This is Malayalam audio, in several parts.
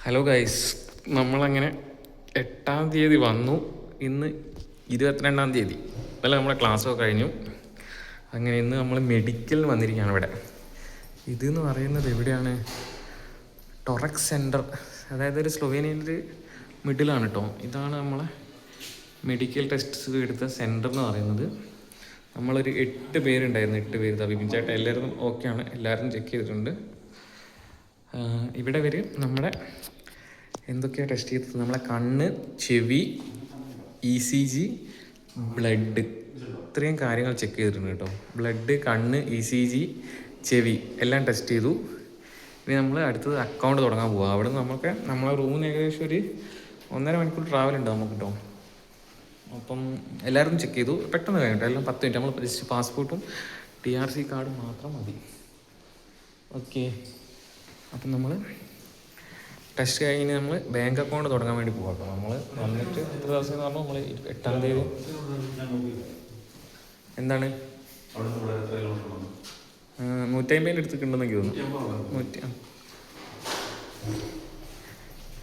ഹലോ ഗൈസ്, നമ്മളങ്ങനെ 8-ാം തീയതി വന്നു. ഇന്ന് 22-ാം തീയതി. ഇന്നലെ നമ്മുടെ ക്ലാസ്സൊക്കെ കഴിഞ്ഞു. അങ്ങനെ ഇന്ന് നമ്മൾ മെഡിക്കലിന് വന്നിരിക്കുകയാണ് ഇവിടെ. ഇതെന്ന് പറയുന്നത് എവിടെയാണ്? ടൊറക്സ് സെൻറ്റർ, അതായത് ഒരു സ്ലൊവേനിയയിൽ മിഡിലാണ് കേട്ടോ. ഇതാണ് നമ്മളെ മെഡിക്കൽ ടെസ്റ്റ് എടുത്ത സെൻറ്റർ എന്ന് പറയുന്നത്. നമ്മളൊരു 8 പേരുണ്ടായിരുന്നു. 8 പേര്. തബീബിൻ ചേട്ടൻ എല്ലാവരും ഓക്കെയാണ്, എല്ലാവരും ചെക്ക് ചെയ്തിട്ടുണ്ട്. ഇവിടെ വരെ നമ്മുടെ എന്തൊക്കെയാണ് ടെസ്റ്റ് ചെയ്തത്? നമ്മളെ കണ്ണ്, ചെവി, ECG, ബ്ലഡ്, ഇത്രയും കാര്യങ്ങൾ ചെക്ക് ചെയ്തിട്ടുണ്ട് കേട്ടോ. ബ്ലഡ്, കണ്ണ്, ECG, ചെവി എല്ലാം ടെസ്റ്റ് ചെയ്തു. ഇനി നമ്മൾ അടുത്തത് അക്കൗണ്ട് തുടങ്ങാൻ പോവുക. അവിടെ നിന്ന് നമ്മളെ റൂമിൽ നിന്ന് ഏകദേശം ഒരു 1.5 മണിക്കൂർ ട്രാവൽ ഉണ്ട് നമുക്ക് കേട്ടോ. അപ്പം എല്ലാവരും ചെക്ക് ചെയ്തു, പെട്ടെന്ന് കഴിഞ്ഞിട്ടോ. എല്ലാം 10 മിനിറ്റ്. നമ്മൾ ജസ്റ്റ് പാസ്പോർട്ടും TRC കാർഡും മാത്രം മതി. ഓക്കെ, അപ്പം നമ്മൾ ടെസ്റ്റ് കഴിഞ്ഞ് നമ്മൾ ബാങ്ക് അക്കൗണ്ട് തുടങ്ങാൻ വേണ്ടി പോകാം കേട്ടോ. നമ്മൾ വന്നിട്ട് എത്ര ദിവസം എന്ന് പറഞ്ഞാൽ നമ്മൾ 8-ാം തീയതി എന്താണ് 150 എടുത്തിട്ടുണ്ടെന്നെങ്കിൽ തോന്നുന്നു.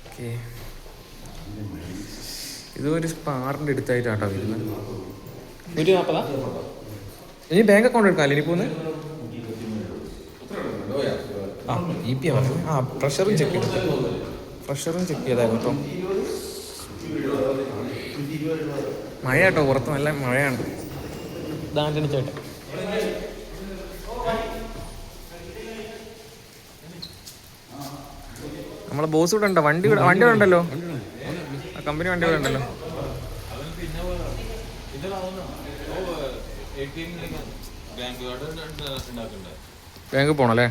ഓക്കെ, ഇതൊരു സ്പാറിൻ്റെ അടുത്തായിട്ടാട്ടോ വരുന്നത്. 140. ഇനി ബാങ്ക് അക്കൗണ്ട് എടുക്കാം. ഇനി പോകുന്നത് EP പറഞ്ഞു. പ്രഷറും ചെക്ക് ചെയ്തായിരുന്നു കേട്ടോ. മഴ കേട്ടോ, പുറത്ത് നല്ല മഴയാണ്. ആൻ്റണി ചേട്ടൻ നമ്മളെ ബോസ് ഇവിടെ ഉണ്ടോ? വണ്ടി ഇവിടെ ഉണ്ടല്ലോ, ആ കമ്പനി വണ്ടി ഇവിടെ ഉണ്ടല്ലോ. ബാങ്ക് പോണല്ലേ?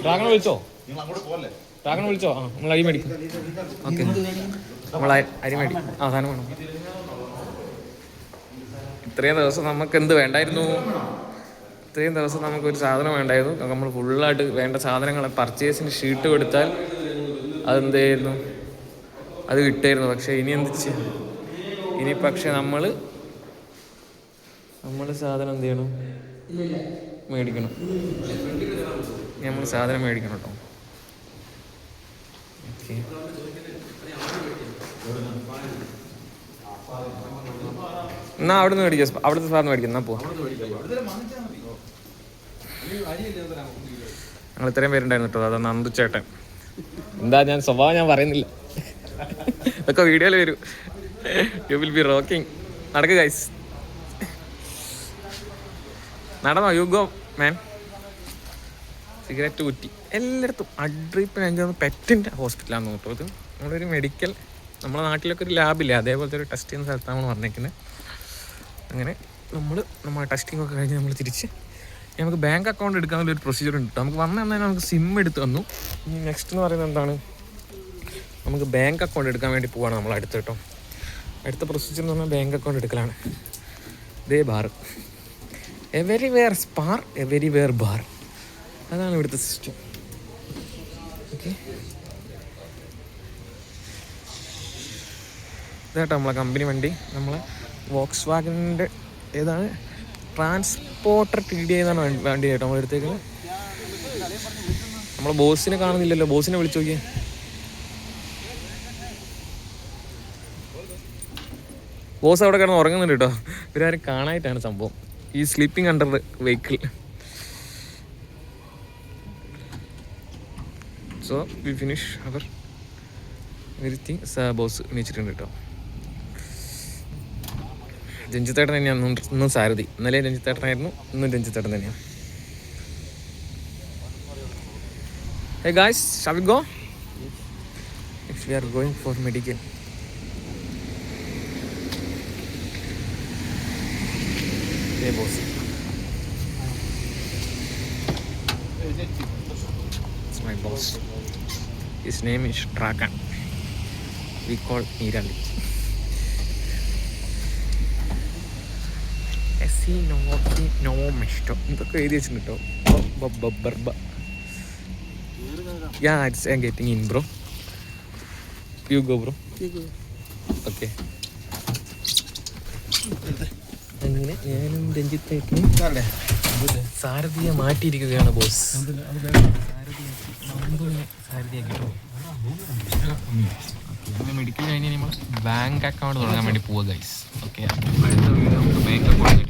ഡ്രാഗൺ വിളിച്ചോ? നമ്മൾ അരി മേടിക്കും. ഓക്കെ, നമ്മൾ അരി മേടിക്കും. സാധനം വേണം. ഇത്രയും ദിവസം നമുക്ക് എന്ത് വേണ്ടായിരുന്നു? ഇത്രയും ദിവസം നമുക്കൊരു സാധനം വേണ്ടായിരുന്നു. നമ്മൾ ഫുള്ളായിട്ട് വേണ്ട സാധനങ്ങൾ പർച്ചേസിന് ഷീട്ട് കൊടുത്താൽ അതെന്തായിരുന്നു, അത് കിട്ടായിരുന്നു. പക്ഷേ ഇനി എന്ത് ചെയ്യും? ഇനി പക്ഷെ നമ്മൾ സാധനം എന്ത് ചെയ്യണം? മേടിക്കണം. നമ്മൾ സാധനം മേടിക്കണം കേട്ടോ. ഓക്കെ, എന്നാ അവിടെ നിന്ന് മേടിക്കാം. അവിടുത്തെ സാധനം മേടിക്കാം. എന്നാ പോവാം. ഞങ്ങൾ ഇത്രയും പേരുണ്ടായിരുന്നു കേട്ടോ. അതാ നന്ദു ചേട്ടൻ. എന്താ ഞാൻ സ്വഭാവം ഞാൻ പറയുന്നില്ല, ഇതൊക്കെ വീഡിയോയിൽ വരും. You will be rocking. നടക്ക് ഗൈസ്, നടന്നോ? You go man. സിഗരറ്റ് കുറ്റി എല്ലായിടത്തും. അഡ്രിപ്പിന് എനിക്ക് പെറ്റിൻ്റെ ഹോസ്പിറ്റലാണെന്ന് കേട്ടോ. ഇത് നമ്മളൊരു മെഡിക്കൽ, നമ്മുടെ നാട്ടിലൊക്കെ ഒരു ലാബില്ലേ, അതേപോലത്തെ ഒരു ടെസ്റ്റ് ചെയ്യുന്ന സ്ഥലത്താണ് നമ്മൾ പറഞ്ഞേക്കുന്നത്. അങ്ങനെ നമ്മൾ ടെസ്റ്റിംഗ് ഒക്കെ കഴിഞ്ഞ് നമ്മൾ തിരിച്ച് നമുക്ക് ബാങ്ക് അക്കൗണ്ട് എടുക്കാനുള്ളൊരു പ്രൊസീജിയർ ഉണ്ട്. നമുക്ക് വന്നു തന്നെ നമുക്ക് സിം എടുത്ത് തന്നു. ഇനി നെക്സ്റ്റ് എന്ന് പറയുന്നത് എന്താണ്? നമുക്ക് ബാങ്ക് അക്കൗണ്ട് എടുക്കാൻ വേണ്ടി പോവാണ് നമ്മൾ അടുത്ത് കേട്ടോ. അടുത്ത പ്രൊസീജിയർ എന്ന് പറഞ്ഞാൽ ബാങ്ക് അക്കൗണ്ട് എടുക്കലാണ്. ദേ ബാർ, എവരിവെയർ സ്പാർ, എവരിവെയർ ബാർ, അതാണ് ഇവിടുത്തെ സിസ്റ്റം. ഓക്കെ, ഇതാട്ടോ നമ്മളെ കമ്പനി വണ്ടി. നമ്മളെ വോക്സ് വാഗണിൻ്റെ ഏതാണ്? ട്രാൻസ്പോർട്ടർ TDI എന്നാണ് വണ്ടി കേട്ടോ നമ്മളെടുത്തേക്ക്. നമ്മളെ ബോസിനെ കാണുന്നില്ലല്ലോ, ബോസിനെ വിളിച്ചു നോക്കിയേ. ബോസ് അവിടെ കിടന്ന് ഉറങ്ങുന്നുണ്ട് കേട്ടോ. ഇവരാരും കാണാനായിട്ടാണ് സംഭവം. ഈ sleeping under vehicle. So we finish our everything. Boss എണീച്ചിട്ടുണ്ട് കേട്ടോ. രഞ്ജിത്തേട്ടൻ തന്നെയാണ് ഇന്നും സാരഥി. ഇന്നലെ രഞ്ജിത്തേട്ടനായിരുന്നു, ഇന്നും രഞ്ജിത്തേട്ടൻ തന്നെയാണ്. Hey guys, shall we go? If we are going for medical. Hey boss. It's my boss. His name is Dragan. We call Nirali. Yes. നോമിഷ്ടോ എന്തൊക്കെ എഴുതി വെച്ചിട്ടുണ്ട് കേട്ടോ. Yeah, I'm getting in, bro. You go, bro. Okay. അങ്ങനെ ഞാനും രഞ്ജിത്തേക്കും സാരഥിയെ മാറ്റിയിരിക്കുകയാണ് ബോസ്. സാരഥിയാക്കിട്ടോ. മെഡിക്കൽ കഴിഞ്ഞ് നമ്മൾ ബാങ്ക് അക്കൗണ്ട് തുടങ്ങാൻ വേണ്ടി പോവുക ഗൈസ്. ഓക്കെ, അടുത്ത വീട് നമുക്ക് ബാങ്ക് അക്കൗണ്ട്